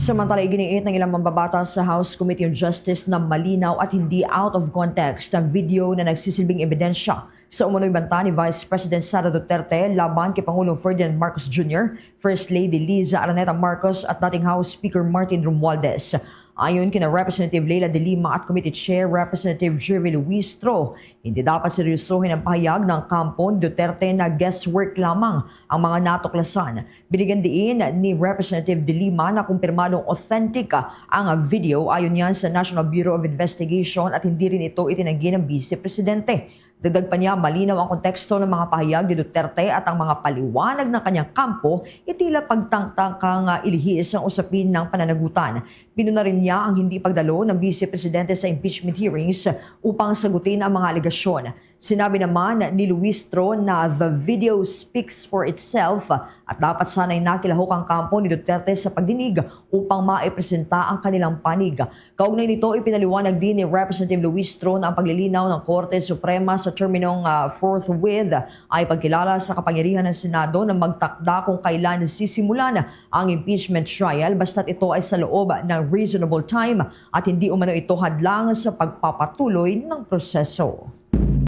Samantala, iginiit ng ilang mambabatas sa House Committee on Justice na malinaw at hindi out of context ang video na nagsisilbing ebidensya sa umunoy banta ni Vice President Sara Duterte laban kay Pangulong Ferdinand Marcos Jr., First Lady Liza Araneta Marcos at dating House Speaker Martin Romualdez. Ayon kina Representative Leila de Lima at Committee Chair Representative Jerry Luistro, hindi dapat seryosohin ang pahayag ng kampo ni Duterte na guesswork lamang ang mga natuklasan. Binigyan diin ni Representative de Lima na kumpirmadong authentic ang video ayon yan sa National Bureau of Investigation at hindi rin ito itinanggi ng Vice Presidente. Dagdag pa niya, malinaw ang konteksto ng mga pahayag ni Duterte at ang mga paliwanag ng kanyang kampo, itila pagtangtangkang ilihis ang usapin ng pananagutan. Pinuna rin niya ang hindi pagdalo ng Vice Presidente sa impeachment hearings upang sagutin ang mga alegasyon. Sinabi naman ni Luistro na the video speaks for itself at dapat sana'y nakilahok ang kampo ni Duterte sa pagdinig upang maipresenta ang kanilang panig. Kaugnay nito, ipinaliwanag din ni Representative Luistro na ang paglilinaw ng Korte Suprema sa terminong forthwith ay pagkilala sa kapangyarihan ng Senado na magtakda kung kailan sisimulan ang impeachment trial basta't ito ay sa loob ng reasonable time at hindi umano ito hadlang sa pagpapatuloy ng proseso.